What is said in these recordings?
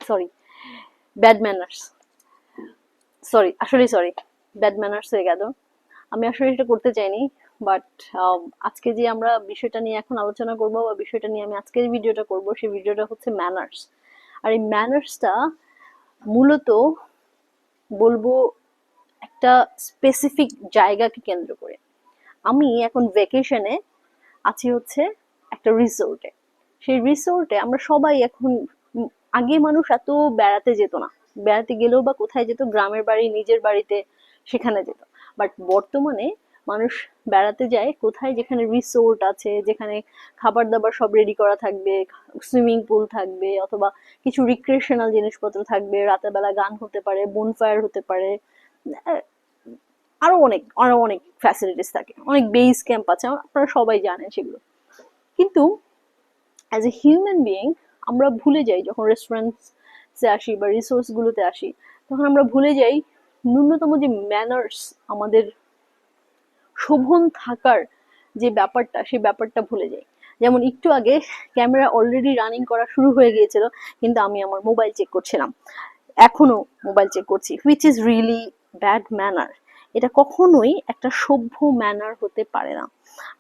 Sorry, bad manners, sorry, bad manners হয়ে গেল। আমি আসলে এটা করতে চাইনি, বাট আজকে যে আমরা বিষয়টা নিয়ে এখন আলোচনা করব বা বিষয়টা নিয়ে আমি আজকের ভিডিওটা করব, সেই ভিডিওটা হচ্ছে ম্যানার্স। আর এই ম্যানার্সটা মূলত বলবো একটা স্পেসিফিক জায়গাকে কেন্দ্র করে। আমি এখন ভ্যাকেশনে আছি হচ্ছে একটা রিসোর্টে। সেই রিসোর্টে আমরা সবাই এখন, আগে মানুষ এত বেড়াতে যেত না, বেড়াতে গেলেও বা কোথায় যেত, গ্রামের বাড়ি, নিজের বাড়িতে, সেখানে যেত। বাট বর্তমানে মানুষ বেড়াতে যায় কোথায়, যেখানে রিসোর্ট আছে, যেখানে খাবার দাবার সব রেডি করা থাকবে, সুইমিং পুল থাকবে, অথবা কিছু রিক্রিয়েশনাল জিনিসপত্র থাকবে, রাতের বেলা গান হতে পারে, বনফায়ার হতে পারে, আরো অনেক ফ্যাসিলিটিস থাকে, অনেক বেস ক্যাম্প আছে, আপনারা সবাই জানেন সেগুলো। কিন্তু অ্যাজ এ হিউম্যান বিইং আমরা ভুলে যাই, যখন রেস্টুরেন্টসে আসি বা রিসোর্স গুলোতে আসি, তখন আমরা ভুলে যাই ন্যূনতম যে ম্যানার্স, আমাদের শোভন থাকার যে ব্যাপারটা, সেই ব্যাপারটা ভুলে যাই। যেমন একটু আগে ক্যামেরা অলরেডি রানিং করা শুরু হয়ে গিয়েছিল, কিন্তু আমি আমার মোবাইল চেক করছিলাম, এখনো মোবাইল চেক করছি, which is really bad manner. এটা কখনোই একটা সভ্য ম্যানার হতে পারে না।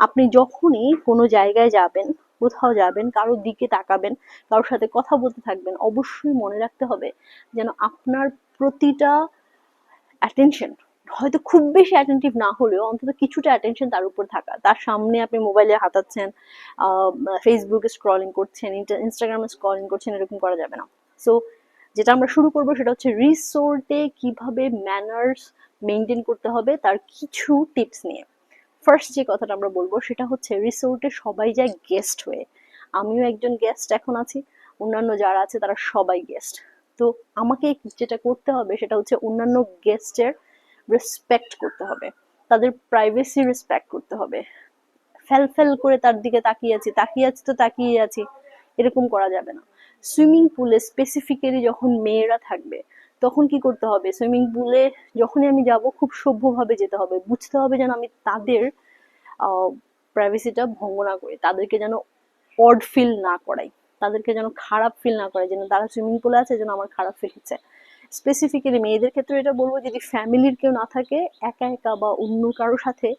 আপনি যখনই কোনো জায়গায় যাবেন, কোথাও যাবেন, কারোর দিকে তাকাবেন, কারোর সাথে কথা বলতে থাকবেন, অবশ্যই মনে রাখতে হবে যেন আপনার প্রতিটা অ্যাটেনশন, হয়তো খুব বেশি অ্যাটেন্টিভ না হলেও অন্তত কিছুটা অ্যাটেনশন তার উপর থাকা। তার সামনে আপনি মোবাইলে হাতাচ্ছেন, ফেসবুকে স্ক্রলিং করছেন, ইনস্টাগ্রামে স্ক্রলিং করছেন, এরকম করা যাবে না। সো যেটা আমরা শুরু করবো সেটা হচ্ছে রিসোর্টে কিভাবে ম্যানার্স মেনটেন করতে হবে তার কিছু টিপস নিয়ে। ফার্স্ট যে কথাটা আমরা বলবো সেটা হচ্ছে, রিসোর্টে সবাই যায় গেস্ট হয়ে। আমিও একজন গেস্ট এখন আছি, অন্যান্য যারা আছে তারা সবাই গেস্ট। তো আমাকে যেটা করতে হবে সেটা হচ্ছে অন্যান্য গেস্টের রেসপেক্ট করতে হবে, তাদের প্রাইভেসি রেসপেক্ট করতে হবে। ফ্যাল করে তার দিকে তাকিয়ে আছি, এরকম করা যাবে না। সুইমিং পুলে স্পেসিফিক্যালি যখন মেয়েরা থাকবে, তখন কি করতে হবে, সুইমিং পুলে যখনই আমি যাব খুব সভ্যভাবে যেতে হবে, বুঝতে হবে যেন আমি তাদের প্রাইভেসিটা ভঙ্গ না করি, তাদেরকে যেন অড ফিল না করাই, তাদেরকে যেন খারাপ ফিল না করাই, যেন তারা সুইমিং পুলে আছে যেন আমার খারাপ ফিল হচ্ছে। স্পেসিফিক্যালি মেয়েদের ক্ষেত্রে এটা বলবো, যদি ফ্যামিলির কেউ না থাকে, একা একা বা অন্য কারোর সাথে,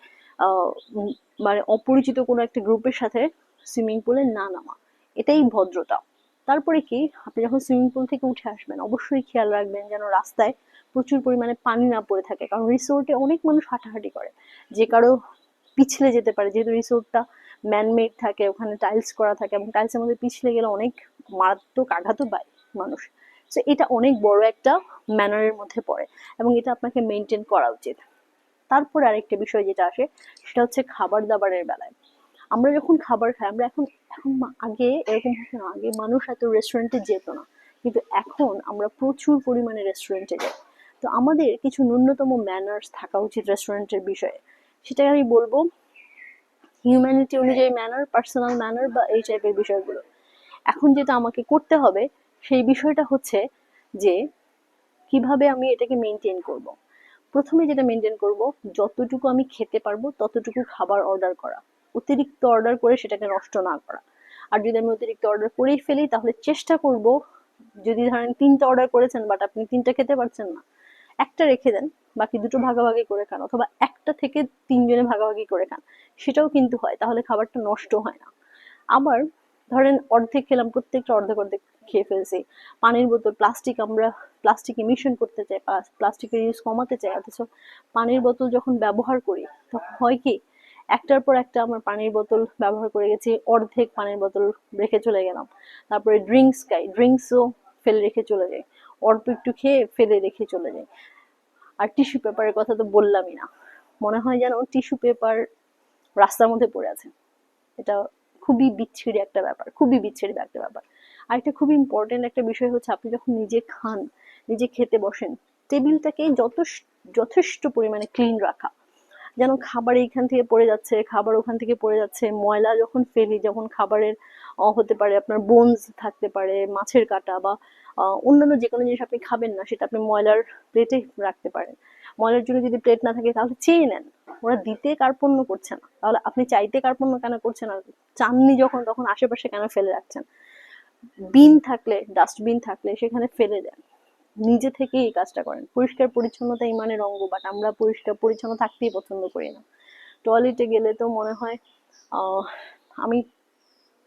মানে অপরিচিত কোনো একটা গ্রুপের সাথে সুইমিং পুলে না নামা, এটাই ভদ্রতা। তারপরে কি, আপনি যখন সুইমিং পুল থেকে উঠে আসবেন অবশ্যই খেয়াল রাখবেন যেন রাস্তায় প্রচুর পরিমাণে পানি না পড়ে থাকে, কারণ রিসোর্টে অনেক মানুষ হাঁটাহাঁটি করে, যে কারো পিছলে যেতে পারে, যেহেতু রিসোর্টটা ম্যানমেড থাকে, ওখানে টাইলস করা থাকে, এবং টাইলসের মধ্যে পিছলে গেলে অনেক মারাত্মক আঘাতও পায় মানুষ। তো এটা অনেক বড় একটা ম্যানারের মধ্যে পড়ে, এবং এটা আপনাকে মেনটেন করা উচিত। তারপর আরেকটা বিষয় যেটা আসে সেটা হচ্ছে খাবার দাবারের বেলায়। আমরা যখন খাবার খাই, আমরা এখন এখন আগে এরকম হতো না, আগে মানুষ এত রেস্টুরেন্টে যেত না, কিন্তু এখন আমরা প্রচুর পরিমাণে রেস্টুরেন্টে যাই। তো আমাদের কিছু ন্যূনতম ম্যানার্স থাকা উচিত রেস্টুরেন্টের বিষয়ে। সেটাই আমি বলবো, হিউম্যানিটি অনুযায়ী ম্যানার, পার্সোনাল ম্যানার বা এই টাইপের বিষয়গুলো। এখন যেটা আমাকে করতে হবে সেই বিষয়টা হচ্ছে যে কিভাবে আমি এটাকে মেনটেন করব। প্রথমে যেটা মেনটেন করব, যতটুকু আমি খেতে পারবো ততটুকু খাবার অর্ডার করা, অতিরিক্ত অর্ডার করে সেটাকে নষ্ট না করা। আর যদি আমি অতিরিক্ত অর্ডার করেই ফেলি, তাহলে চেষ্টা করব, যদি ধরেন 3টা অর্ডার করেছেন বাট আপনি 3টা খেতে পারছেন না, একটা রেখে দেন, বাকি 2টো ভাগাভাগি করে খান, অথবা একটা থেকে 3 জনে ভাগাভাগি করে খান, সেটাও কিন্তু হয়, তাহলে খাবারটা নষ্ট হয় না। আবার ধরেন অর্ধেক খেলাম, প্রত্যেকটা অর্ধেক অর্ধেক খেয়ে ফেলছি। পানির বোতল, আমরা প্লাস্টিক ইমিশন করতে চাই, প্লাস্টিকের ইউজ কমাতে চাই, অথচ পানির বোতল যখন ব্যবহার করি তখন হয় কি, একটার পর একটা আমার পানির বোতল ব্যবহার করে গেছি, অর্ধেক পানির বোতল রেখে চলে গেলাম। তারপরে ড্রিঙ্কস খাই, ড্রিঙ্কসও ফেলে রেখে চলে যাই, অল্প একটু খেয়ে ফেলে রেখে চলে যাই। আর টিস্যু পেপারের কথা তো বললামই না, মনে হয় যেন টিস্যু পেপার রাস্তার মধ্যে পড়ে আছে। এটা খুবই বিচ্ছিরি একটা ব্যাপার, খুবই বিচ্ছিরি একটা ব্যাপার। আর একটা খুবই ইম্পর্টেন্ট একটা বিষয় হচ্ছে, আপনি যখন নিজে খান, নিজে খেতে বসেন, টেবিলটাকে যথেষ্ট পরিমাণে ক্লিন রাখা, যেন খাবার এইখান থেকে পড়ে যাচ্ছে, খাবার ওখান থেকে পড়ে যাচ্ছে, ময়লা যখন ফেলি, যখন খাবারের হতে পারে আপনার বোনস থাকতে পারে, মাছের কাঁটা বা অন্যান্য যে কোনো জিনিস আপনি খাবেন না, সেটা আপনি ময়লার প্লেটে রাখতে পারেন। ময়লার জন্য যদি প্লেট না থাকে তাহলে চেয়ে নেন, ওরা দিতে কার্পণ্য করছে না, তাহলে আপনি চাইতে কার্পণ্য কেন করছেন, আর চাননি যখন, তখন আশেপাশে কেন ফেলে রাখছেন। বিন থাকলে, ডাস্টবিন থাকলে সেখানে ফেলে দেন, নিজে থেকে এই কাজটা করেন। পরিষ্কার পরিচ্ছন্নতা ইমানের অঙ্গ, বাট আমরা পরিষ্কার পরিচ্ছন্ন থাকতেই পছন্দ করি না। টয়লেটে গেলে তো মনে হয় আমি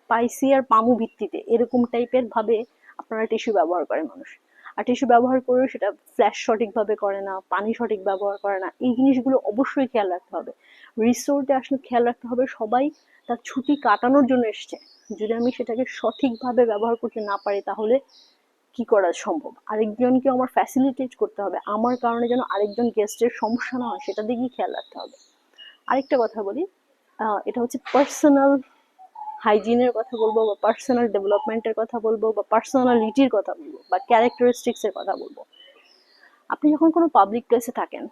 পাইসি আর পামু ভিত্তিতে, এরকম টাইপের ভাবে আপনারা টিস্যু ব্যবহার করে মানুষ। আর টিস্যু ব্যবহার করেও সেটা ফ্ল্যাশ সঠিকভাবে করে না, পানি সঠিক ব্যবহার করে না। এই জিনিসগুলো অবশ্যই খেয়াল রাখতে হবে। রিসোর্টে আসলে খেয়াল রাখতে হবে সবাই তার ছুটি কাটানোর জন্য এসছে, যদি আমি সেটাকে সঠিকভাবে ব্যবহার করতে না পারি তাহলে কি করা সম্ভব? আরেকজনকে আমার ফ্যাসিলিটেট করতে হবে, আমার কারণে যেন আরেকজন গেস্টের সমস্যা না হয় সেটা দিকেই খেয়াল রাখতে হবে। আরেকটা কথা বলি, এটা হচ্ছে পার্সোনাল হাইজিনের কথা বলবো, বা পার্সোনাল ডেভেলপমেন্টের কথা বলবো, বা পার্সোনালিটির কথা বলবো, বা ক্যারেক্টারিস্টিক্স এর কথা বলবো। আপনি যখন কোনো পাবলিক প্লেসে থাকেন,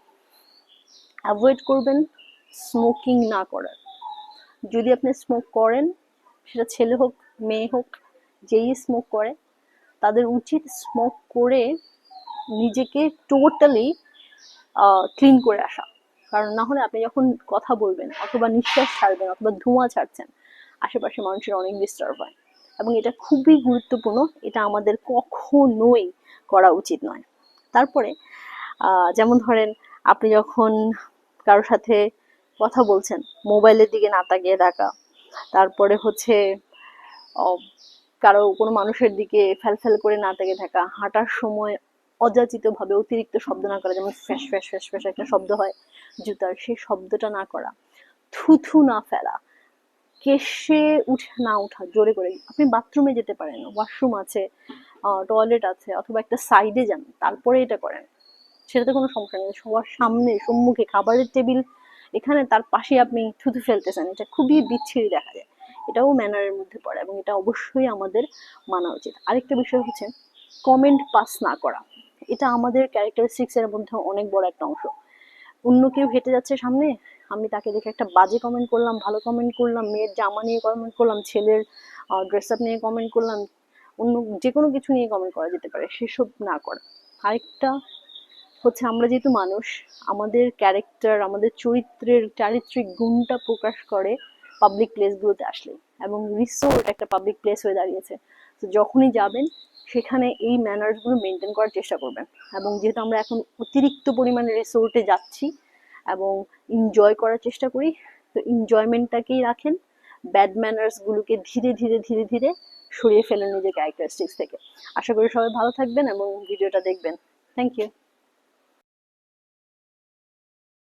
অ্যাভয়েড করবেন স্মোকিং না করার। যদি আপনি স্মোক করেন, সেটা ছেলে হোক মেয়ে হোক, যেই স্মোক করে তাদের উচিত স্মোক করে নিজেকে টোটালি ক্লিন করে আসা। কারণ না হলে আপনি যখন কথা বলবেন অথবা নিঃশ্বাস ছাড়বেন অথবা ধোঁয়া ছাড়ছেন, আশেপাশে মানুষের অনেক ডিস্টার্ব হয়, এবং এটা খুবই গুরুত্বপূর্ণ। এটা আমাদের কখনোই করা উচিত নয়। তারপরে যেমন ধরেন, আপনি যখন কারোর সাথে কথা বলছেন, মোবাইলের দিকে না তাকিয়ে থাকা। তারপরে হচ্ছে কারো কোনো মানুষের দিকে ফ্যাল করে না তাকিয়ে থাকা। হাঁটার সময় অযাচিত ভাবে অতিরিক্ত শব্দ না করা, যেমন ফ্যাস ফ্যাস ফ্যাস ফ্যাস একটা শব্দ হয় জুতার, সেই শব্দটা না করা। থুথু না ফেলা, কেশে উঠে না ওঠা জোরে করে। আপনি বাথরুমে যেতে পারেন, ওয়াশরুম আছে, টয়লেট আছে, অথবা একটা সাইডে যান, তারপরে এটা করেন, সেটাতে কোনো সমস্যা নেই। সবার সামনে সম্মুখে খাবারের টেবিল এখানে, তার পাশে আপনি থুতু ফেলতেছেন, এটা খুবই বিচ্ছিরি দেখা যায়। এটাও ম্যানারের মধ্যে পড়ে এবং এটা অবশ্যই আমাদের মানা উচিত। আরেকটা বিষয় হচ্ছে কমেন্ট পাস না করা। এটা আমাদের ক্যারেক্টারিস্টিক্স এর মধ্যে অনেক বড় একটা অংশ। অন্য কেউ হেঁটে যাচ্ছে সামনে, আমি তাকে দেখে একটা বাজে কমেন্ট করলাম, ভালো কমেন্ট করলাম, মেয়ের জামা নিয়ে কমেন্ট করলাম, ছেলের ড্রেস আপ নিয়ে কমেন্ট করলাম, অন্য যে কোনো কিছু নিয়ে কমেন্ট করা যেতে পারে, সেসব না করা। আরেকটা হচ্ছে, আমরা যেহেতু মানুষ, আমাদের ক্যারেক্টার, আমাদের চরিত্রের চারিত্রিক গুণটা প্রকাশ করে পাবলিক প্লেসগুলোতে আসলে, এবং রিসোর্ট একটা পাবলিক প্লেস হয়ে দাঁড়িয়েছে। তো যখনই যাবেন সেখানে এই ম্যানার্সগুলো মেনটেন করার চেষ্টা করবেন। এবং যেহেতু আমরা এখন অতিরিক্ত পরিমাণে রিসোর্টে যাচ্ছি এবং এনজয় করার চেষ্টা করি, তো এনজয়মেন্টটাকেই রাখেন, ব্যাড ম্যানার্সগুলোকে ধীরে ধীরে ধীরে ধীরে সরিয়ে ফেলেন নিজের ক্যারেক্টারিস্টিক্স থেকে। আশা করি সবাই ভালো থাকবেন এবং ভিডিওটা দেখবেন। Thank you.